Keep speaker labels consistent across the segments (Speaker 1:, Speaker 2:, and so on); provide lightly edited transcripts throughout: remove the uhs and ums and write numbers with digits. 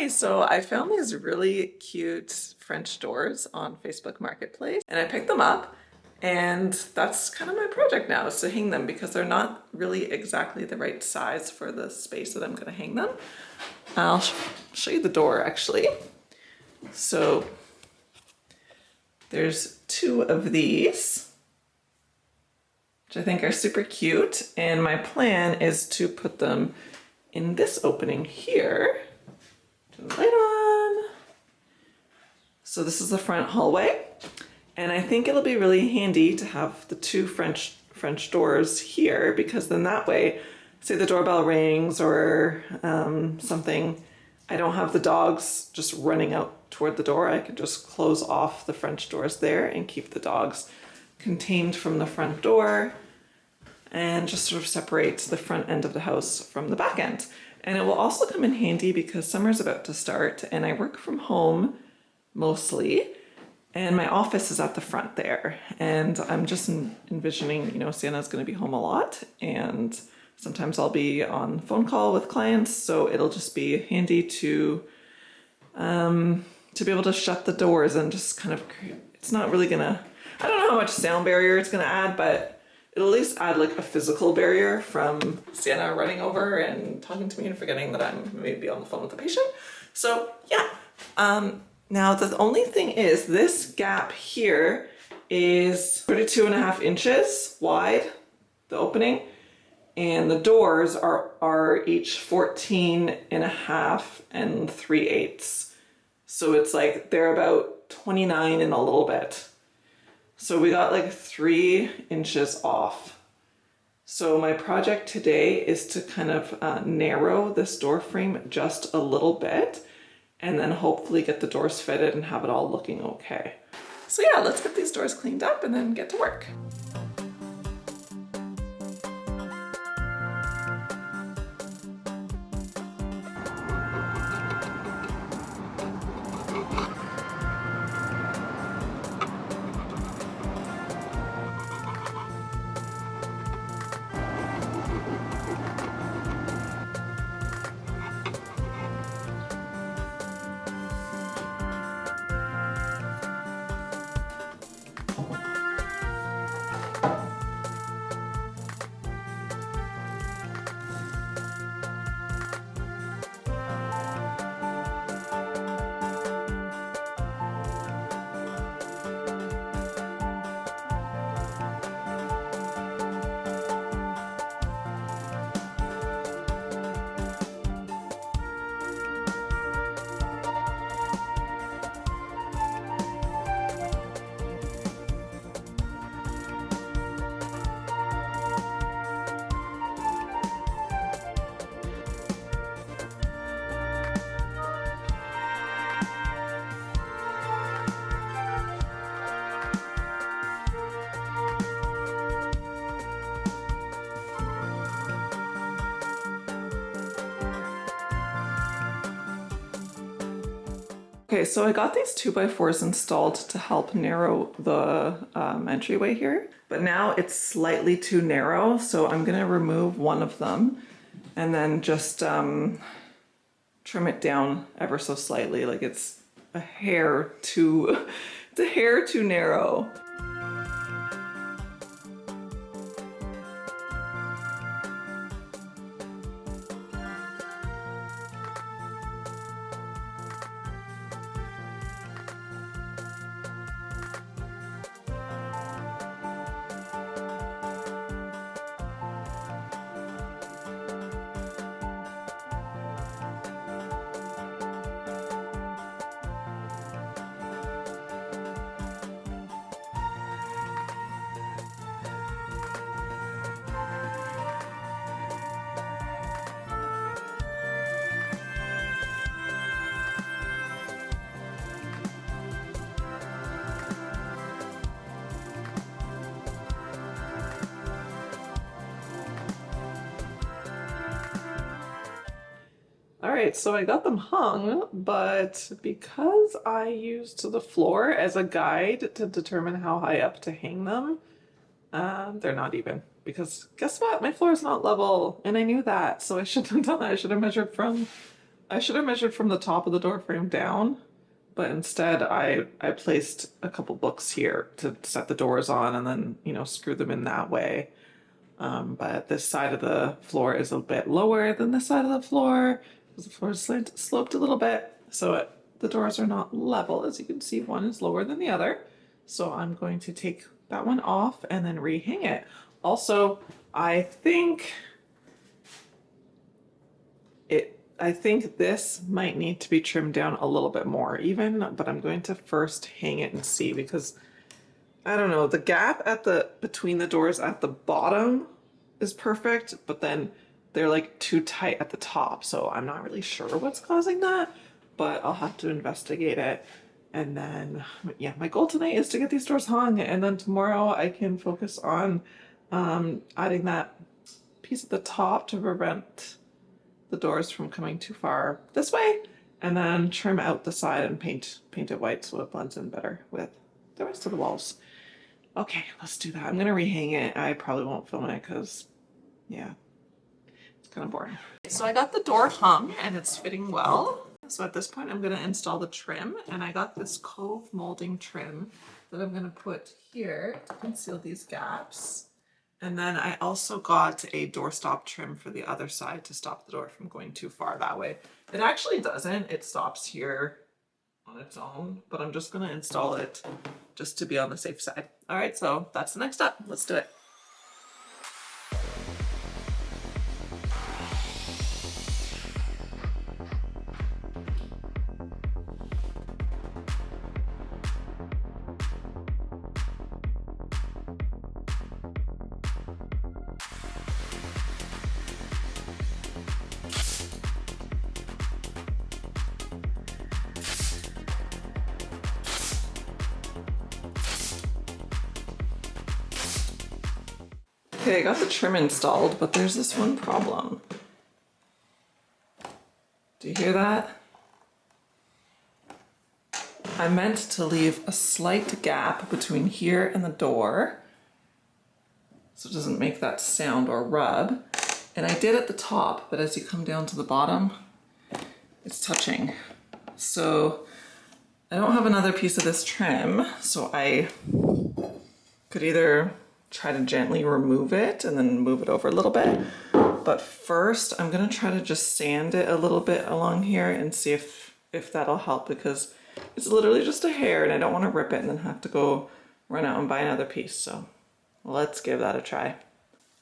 Speaker 1: Hey, so I found these really cute French doors on Facebook Marketplace and I picked them up, and that's kind of my project now, is to hang them because they're not really exactly the right size for the space that I'm going to hang them. I'll show you the door actually. So there's two of these, which I think are super cute, and my plan is to put them in this opening here. Turn the light on. So this is the front hallway, and I think it'll be really handy to have the two French doors here, because then that way, say the doorbell rings or something, I don't have the dogs just running out toward the door. I can just close off the French doors there and keep the dogs contained from the front door, and just sort of separate the front end of the house from the back end. And it will also come in handy because summer's about to start and I work from home mostly, and my office is at the front there. And I'm just envisioning, Sienna's going to be home a lot, and sometimes I'll be on phone call with clients, so it'll just be handy to be able to shut the doors and just kind of, it's not really gonna, I don't know how much sound barrier it's gonna add, but it'll at least add like a physical barrier from Sienna running over and talking to me and forgetting that I'm maybe on the phone with the patient. So yeah, now the only thing is this gap here is 32.5 inches wide, the opening, and the doors are each 14.5 and 3/8. So it's like they're about 29 and a little bit. So we got like 3 inches off. So my project today is to kind of narrow this door frame just a little bit, and then hopefully get the doors fitted and have it all looking okay. So yeah, let's get these doors cleaned up and then get to work. Okay, so I got these 2x4s installed to help narrow the entryway here, but now it's slightly too narrow, so I'm gonna remove one of them and then just trim it down ever so slightly, like it's a hair too, it's a hair too narrow. All right, so I got them hung, but because I used the floor as a guide to determine how high up to hang them, they're not even, because guess what? My floor is not level, and I knew that, so I shouldn't have done that. I should have measured from I should have measured from the top of the door frame down, but instead I placed a couple books here to set the doors on and then, you know, screw them in that way. But this side of the floor is a bit lower than this side of the floor because the floor is sloped a little bit. So the doors are not level. As you can see, one is lower than the other. So I'm going to take that one off and then rehang it. Also, I think this might need to be trimmed down a little bit more even, but I'm going to first hang it and see because I don't know, the gap between the doors at the bottom is perfect, but then they're like too tight at the top. So I'm not really sure what's causing that, but I'll have to investigate it. And then, yeah, my goal tonight is to get these doors hung, and then tomorrow I can focus on adding that piece at the top to prevent the doors from coming too far this way, and then trim out the side and paint it white so it blends in better with the rest of the walls. Okay, let's do that. I'm gonna rehang it. I probably won't film it because, yeah, it's kind of boring. So I got the door hung and it's fitting well. So at this point, I'm gonna install the trim, and I got this Cove molding trim that I'm gonna put here to conceal these gaps. And then I also got a doorstop trim for the other side to stop the door from going too far that way. It actually doesn't. It stops here on its own, but I'm just going to install it just to be on the safe side. All right, so that's the next step. Let's do it. Okay, I got the trim installed, but there's this one problem. Do you hear that? I meant to leave a slight gap between here and the door so it doesn't make that sound or rub. And I did at the top, but as you come down to the bottom, it's touching. So I don't have another piece of this trim, so I could either try to gently remove it and then move it over a little bit. But first, I'm gonna try to just sand it a little bit along here and see if that'll help, because it's literally just a hair and I don't want to rip it and then have to go run out and buy another piece. So let's give that a try.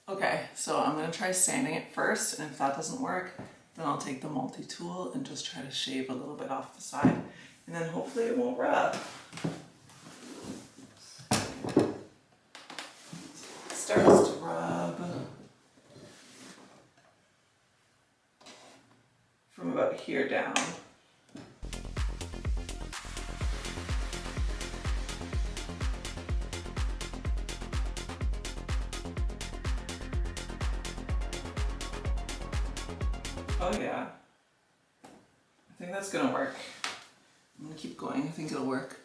Speaker 1: Okay, so I'm gonna try sanding it first, and if that doesn't work, then I'll take the multi-tool and just try to shave a little bit off the side, and then hopefully it won't rub. Starts to rub from about here down. Oh yeah, I think that's gonna work. I'm gonna keep going, I think it'll work.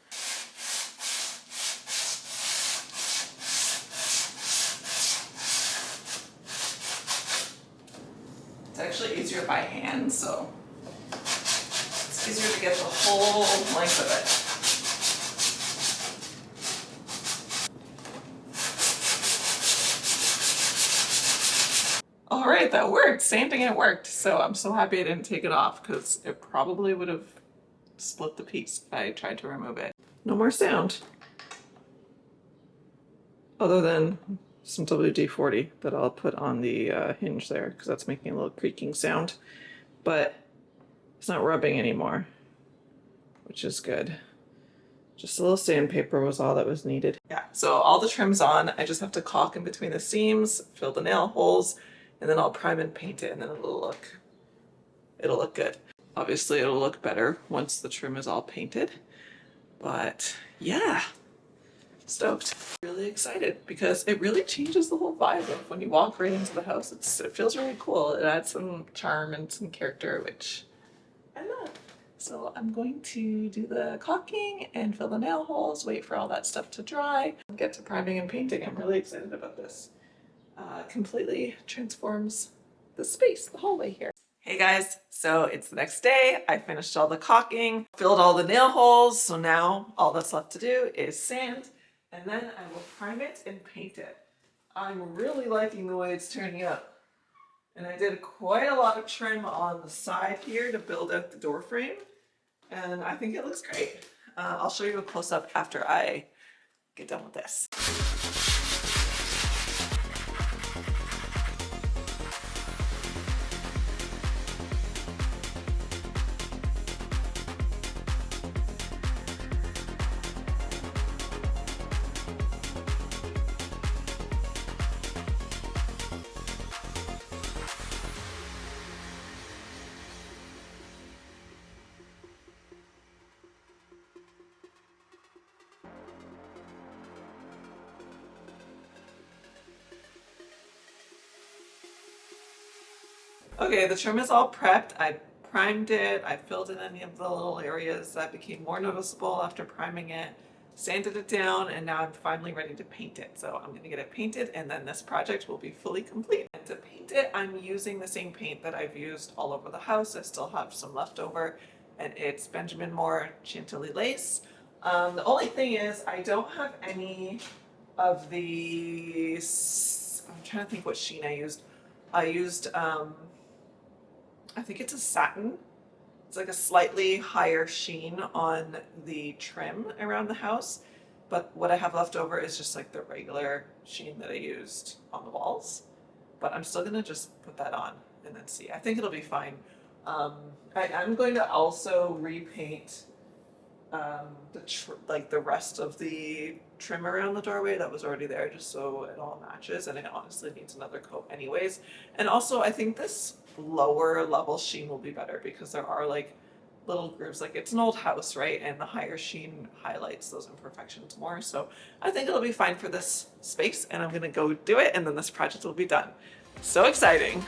Speaker 1: It's actually easier by hand, so it's easier to get the whole length of it. All right, that worked. Sanding it worked. So I'm so happy I didn't take it off, because it probably would have split the piece if I tried to remove it. No more sound. Other than some WD-40 that I'll put on the hinge there, because that's making a little creaking sound. But it's not rubbing anymore, which is good. Just a little sandpaper was all that was needed. Yeah, so all the trim's on. I just have to caulk in between the seams, fill the nail holes, and then I'll prime and paint it, and then it'll look good. Obviously it'll look better once the trim is all painted, but yeah, stoked. Really excited because it really changes the whole vibe of when you walk right into the house. It feels really cool. It adds some charm and some character, which I love. So I'm going to do the caulking and fill the nail holes, wait for all that stuff to dry, and get to priming and painting. I'm really excited about this. Completely transforms the space, the hallway here. Hey guys, so it's the next day. I finished all the caulking, filled all the nail holes, so now all that's left to do is sand, and then I will prime it and paint it. I'm really liking the way it's turning out. And I did quite a lot of trim on the side here to build out the door frame, and I think it looks great. I'll show you a close-up after I get done with this. Okay, the trim is all prepped. I primed it. I filled in any of the little areas that became more noticeable after priming it, sanded it down, and now I'm finally ready to paint it. So I'm going to get it painted, and then this project will be fully complete. And to paint it, I'm using the same paint that I've used all over the house. I still have some left over, and it's Benjamin Moore Chantilly Lace. The only thing is I don't have any of the, I'm trying to think what sheen I used. I used, I think it's a satin. It's like a slightly higher sheen on the trim around the house. But what I have left over is just like the regular sheen that I used on the walls. But I'm still gonna just put that on and then see. I think it'll be fine. I'm going to also repaint the rest of the trim around the doorway that was already there, just so it all matches, and it honestly needs another coat anyways. And also I think this lower level sheen will be better because there are like little grooves, like it's an old house, right? And the higher sheen highlights those imperfections more. So I think it'll be fine for this space, and I'm gonna go do it, and then this project will be done. So exciting.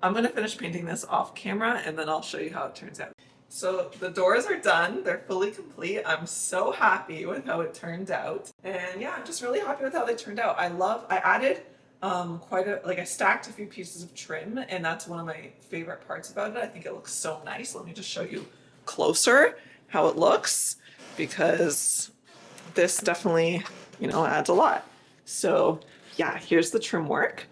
Speaker 1: I'm gonna finish painting this off camera, and then I'll show you how it turns out. So the doors are done, they're fully complete. I'm so happy with how it turned out. And yeah, I'm just really happy with how they turned out. I added I stacked a few pieces of trim, and that's one of my favorite parts about it. I think it looks so nice. Let me just show you closer how it looks, because this definitely, adds a lot. So yeah, here's the trim work.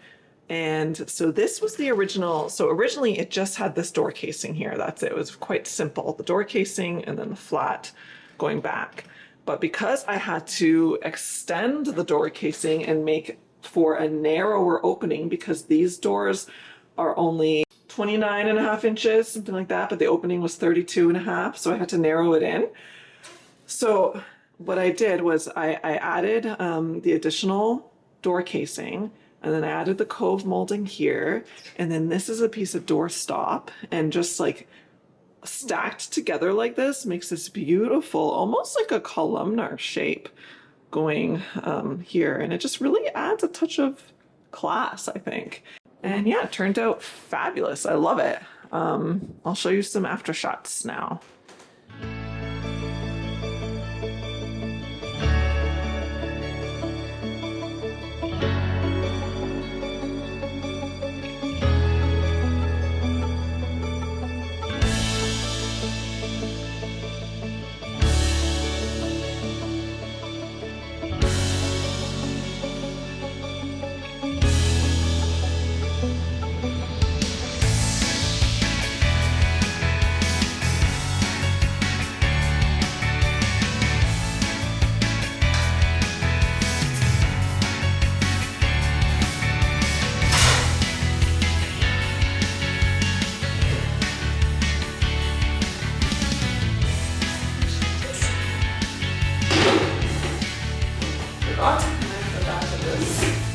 Speaker 1: And so this was the original. So originally it just had this door casing here. That's it. It was quite simple. The door casing and then the flat going back. But because I had to extend the door casing and make for a narrower opening, because these doors are only 29.5 inches, something like that, but the opening was 32.5. So I had to narrow it in. So what I did was I added the additional door casing, and then I added the cove molding here. And then this is a piece of door stop, and just like stacked together like this makes this beautiful, almost like a columnar shape going here. And it just really adds a touch of class, I think. And yeah, it turned out fabulous. I love it. I'll show you some after shots now. Forgot to connect the back of this